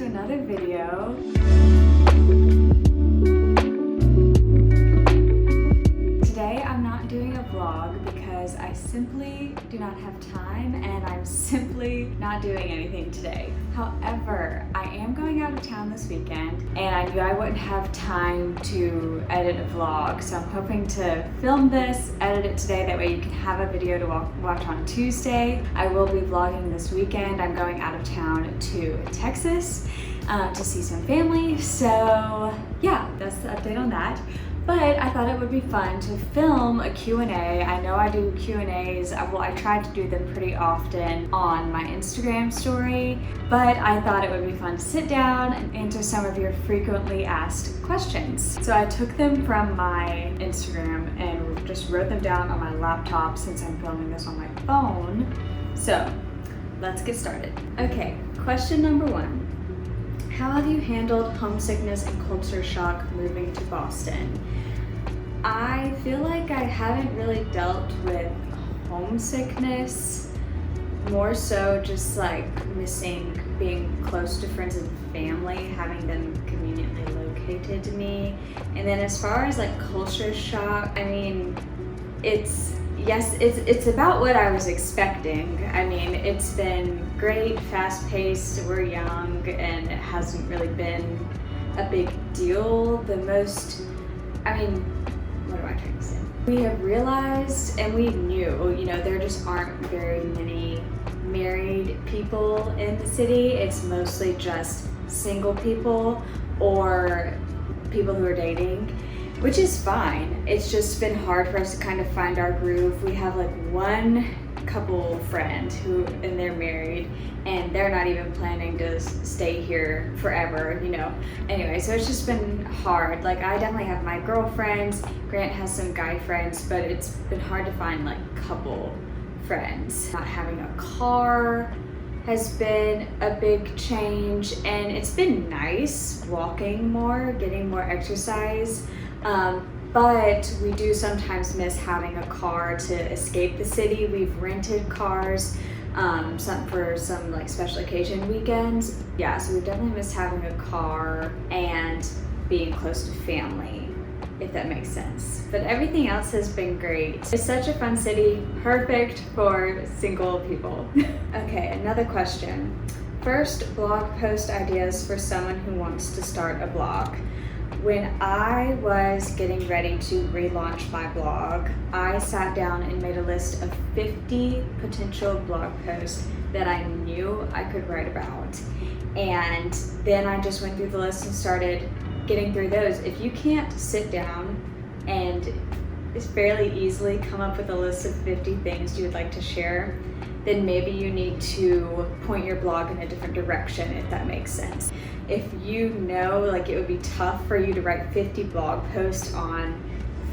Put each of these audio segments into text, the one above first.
to another video. Today I'm not doing a vlog because I simply do not have time and I'm simply not doing anything today. However, I am going out of town this weekend and I knew I wouldn't have time to edit a vlog, so I'm hoping to film this, edit it today, that way you can have a video to watch on Tuesday. I will be vlogging this weekend. I'm going out of town to Texas to see some family, so yeah, that's the update on that. But I thought it would be fun to film a Q&A. I know I do Q&As, well, I try to do them pretty often on my Instagram story, but I thought it would be fun to sit down and answer some of your frequently asked questions. So I took them from my Instagram and just wrote them down on my laptop since I'm filming this on my phone. So let's get started. Okay, question number 1. How have you handled homesickness and culture shock moving to Boston? I feel like I haven't really dealt with homesickness, more so just like missing being close to friends and family, having them conveniently located to me. And then as far as like culture shock, I mean, it's about what I was expecting. I mean, it's been great, fast-paced, we're young, and it hasn't really been a big deal. What am I trying to say? We have realized, and we knew, there just aren't very many married people in the city. It's mostly just single people or people who are dating, which is fine. It's just been hard for us to kind of find our groove. We have like one couple friend and they're married and they're not even planning to stay here forever, Anyway, so it's just been hard. Like, I definitely have my girlfriends, Grant has some guy friends, but it's been hard to find like couple friends. Not having a car has been a big change, and it's been nice walking more, getting more exercise. But we do sometimes miss having a car to escape the city. We've rented cars for some like special occasion weekends. Yeah, so we definitely miss having a car and being close to family, if that makes sense. But everything else has been great. It's such a fun city, perfect for single people. Okay, another question. First blog post ideas for someone who wants to start a blog. When I was getting ready to relaunch my blog, I sat down and made a list of 50 potential blog posts that I knew I could write about. And then I just went through the list and started getting through those. If you can't sit down and fairly easily come up with a list of 50 things you would like to share, then maybe you need to point your blog in a different direction, if that makes sense. If you know like it would be tough for you to write 50 blog posts on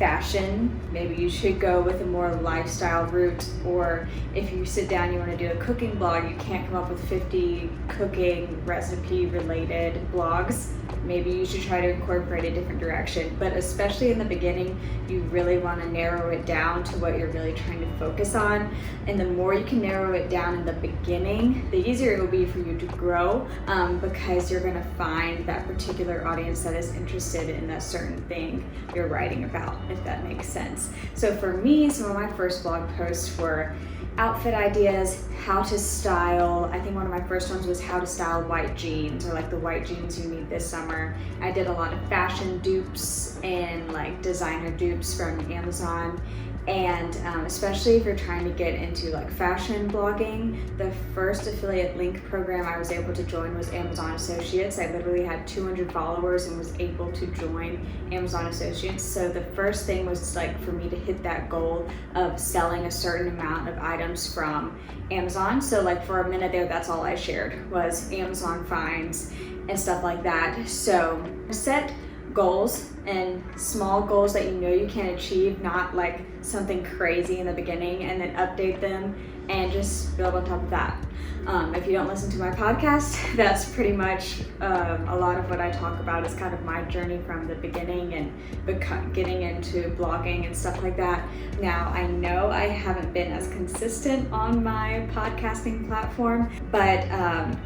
fashion, maybe you should go with a more lifestyle route. Or if you sit down, you want to do a cooking blog, you can't come up with 50 cooking recipe related blogs, maybe you should try to incorporate a different direction. But especially in the beginning, you really want to narrow it down to what you're really trying to focus on. And the more you can narrow it down in the beginning, the easier it will be for you to grow, because you're going to find that particular audience that is interested in that certain thing you're writing about, if that makes sense. So for me, some of my first blog posts were outfit ideas, how to style. I think one of my first ones was how to style white jeans, or like the white jeans you need this summer. I did a lot of fashion dupes and like designer dupes from Amazon. And especially if you're trying to get into like fashion blogging, the first affiliate link program I was able to join was Amazon Associates. I literally had 200 followers and was able to join Amazon Associates. So the first thing was like for me to hit that goal of selling a certain amount of items from Amazon. So like for a minute there, that's all I shared was Amazon finds and stuff like that. So set goals and small goals that you know you can achieve, not like something crazy in the beginning and then update them and just build on top of that. If you don't listen to my podcast, that's pretty much a lot of what I talk about is kind of my journey from the beginning and getting into blogging and stuff like that. Now, I know I haven't been as consistent on my podcasting platform, but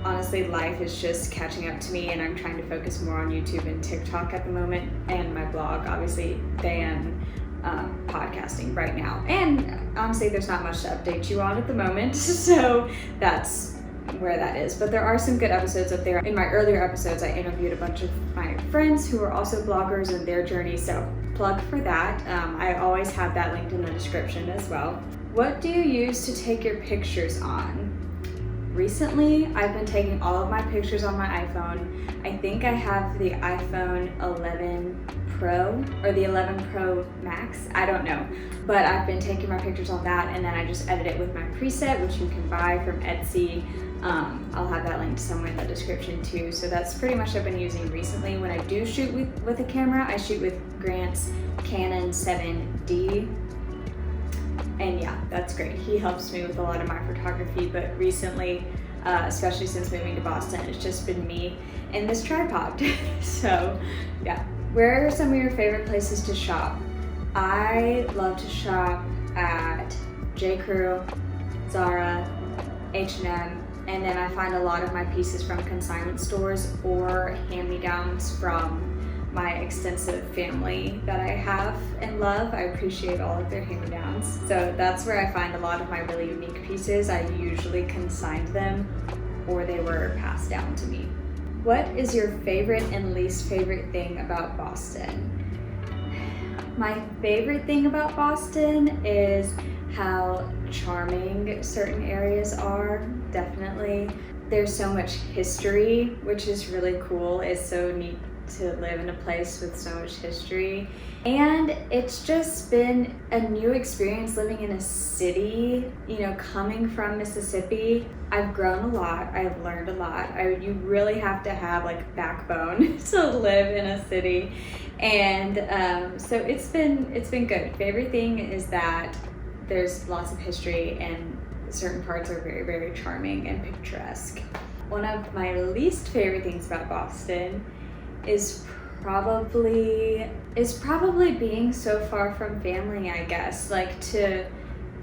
honestly, life is just catching up to me, and I'm trying to focus more on YouTube and TikTok at the moment, and my blog, obviously, than podcasting right now. And honestly, there's not much to update you on at the moment, so that's where that is. But there are some good episodes up there. In my earlier episodes, I interviewed a bunch of my friends who are also bloggers and their journey, so plug for that. I always have that linked in the description as well. What do you use to take your pictures on? Recently, I've been taking all of my pictures on my iPhone. I think I have the iPhone 11 Pro or the 11 Pro Max, I don't know. But I've been taking my pictures on that, and then I just edit it with my preset, which you can buy from Etsy. I'll have that linked somewhere in the description too. So that's pretty much what I've been using recently. When I do shoot with a camera, I shoot with Grant's Canon 7D. And yeah, that's great. He helps me with a lot of my photography, but recently, especially since moving to Boston, it's just been me and this tripod. So yeah. Where are some of your favorite places to shop? I love to shop at J. Crew, Zara, H&M, and then I find a lot of my pieces from consignment stores or hand-me-downs from my extensive family that I have and love. I appreciate all of their hand-me-downs. So that's where I find a lot of my really unique pieces. I usually consigned them or they were passed down to me. What is your favorite and least favorite thing about Boston? My favorite thing about Boston is how charming certain areas are, definitely. There's so much history, which is really cool. It's so neat to live in a place with so much history. And it's just been a new experience living in a city, you know, coming from Mississippi. I've grown a lot, I've learned a lot. You really have to have like backbone to live in a city. And so it's been good. Favorite thing is that there's lots of history and certain parts are very, very charming and picturesque. One of my least favorite things about Boston is probably being so far from family, I guess. Like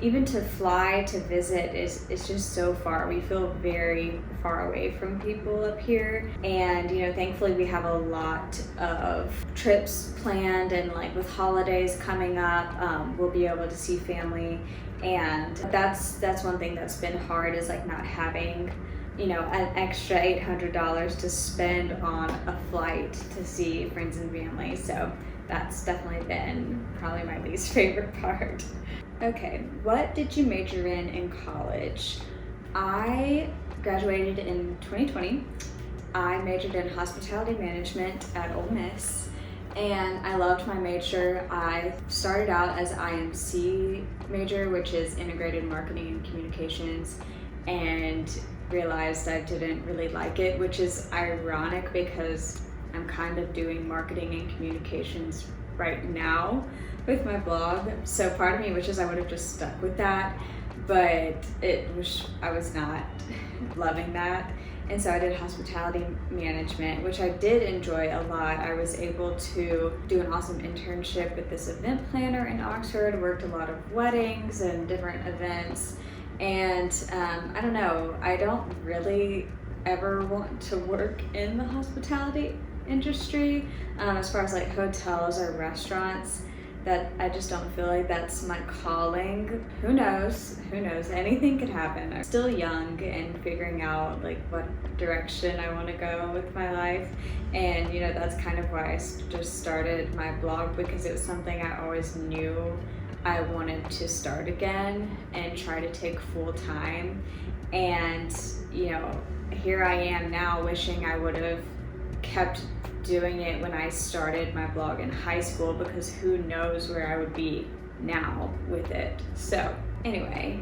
even to fly to visit is just so far. We feel very far away from people up here, and you know, thankfully we have a lot of trips planned, and like with holidays coming up, we'll be able to see family. And that's one thing that's been hard, is like not having, you know, an extra $800 to spend on a flight to see friends and family. So that's definitely been probably my least favorite part. Okay, what did you major in college? I graduated in 2020. I majored in hospitality management at Ole Miss, and I loved my major. I started out as IMC major, which is integrated marketing and communications, and realized I didn't really like it, which is ironic because I'm kind of doing marketing and communications right now with my blog. So part of me wishes I would have just stuck with that, but I was not loving that. And so I did hospitality management, which I did enjoy a lot. I was able to do an awesome internship with this event planner in Oxford, worked a lot of weddings and different events. And I don't know, I don't really ever want to work in the hospitality industry, as far as like hotels or restaurants. That I just don't feel like that's my calling. Who knows, anything could happen. I'm still young and figuring out like what direction I want to go with my life, and you know, that's kind of why I just started my blog, because it was something I always knew I wanted to start again and try to take full time. And you know, here I am now wishing I would have kept doing it when I started my blog in high school, because who knows where I would be now with it. So Anyway,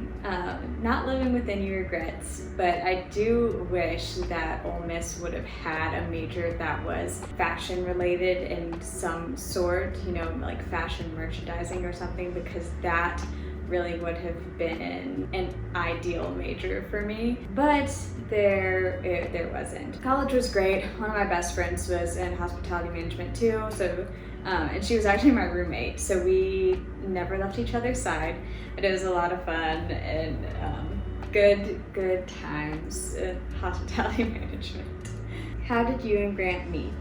not living with any regrets, but I do wish that Ole Miss would have had a major that was fashion related in some sort, you know, like fashion merchandising or something, because that really would have been an ideal major for me, but there wasn't. College was great. One of my best friends was in hospitality management too, so and she was actually my roommate, so we never left each other's side. But it was a lot of fun and good times in hospitality management. How did you and Grant meet?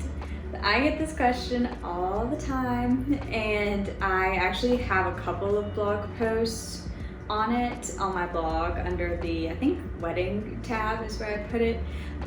I get this question all the time, and I actually have a couple of blog posts on it on my blog under the, I think, wedding tab is where I put it.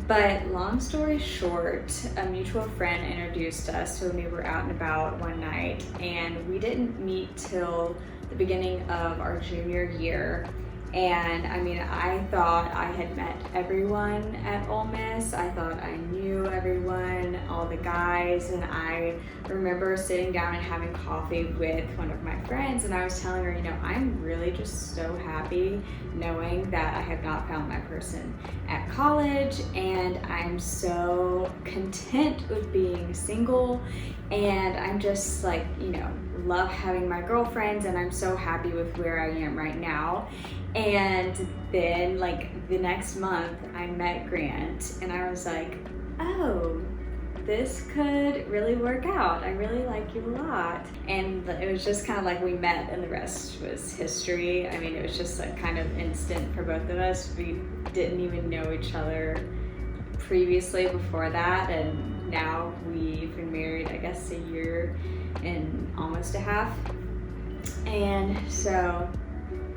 But long story short, a mutual friend introduced us when we were out and about one night, and we didn't meet till the beginning of our junior year. And I mean, I thought I had met everyone at Ole Miss. I thought I knew everyone, all the guys, and I remember sitting down and having coffee with one of my friends, and I was telling her, you know, I'm really just so happy knowing that I have not found my person at college, and I'm so content with being single, and I'm just like, you know, love having my girlfriends, and I'm so happy with where I am right now. And then like the next month I met Grant, and I was like, oh, this could really work out. I really like you a lot. And it was just kind of like we met and the rest was history. I mean, it was just like kind of instant for both of us. We didn't even know each other previously before that, and now we've been married, I guess, a year and almost a half. And so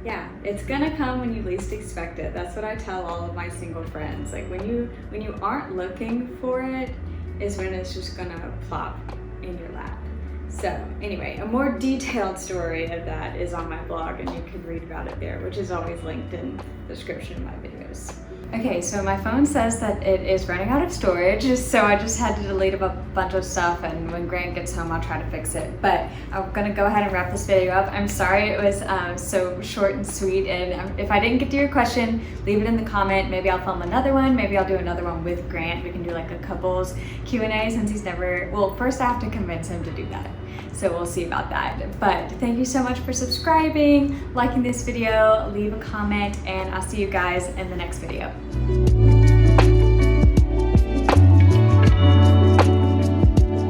yeah, it's gonna come when you least expect it. That's what I tell all of my single friends. Like when you aren't looking for it is when it's just gonna plop in your lap. So anyway, a more detailed story of that is on my blog, and you can read about it there, which is always linked in the description of my videos. Okay, so my phone says that it is running out of storage, so I just had to delete a bunch of stuff, and when Grant gets home I'll try to fix it. But I'm gonna go ahead and wrap this video up. I'm sorry it was so short and sweet, and if I didn't get to your question, leave it in the comment. Maybe I'll film another one, maybe I'll do another one with Grant. We can do like a couples Q&A since he's never, well, first I have to convince him to do that. So we'll see about that. But thank you so much for subscribing, liking this video, leave a comment, and I'll see you guys in the next video.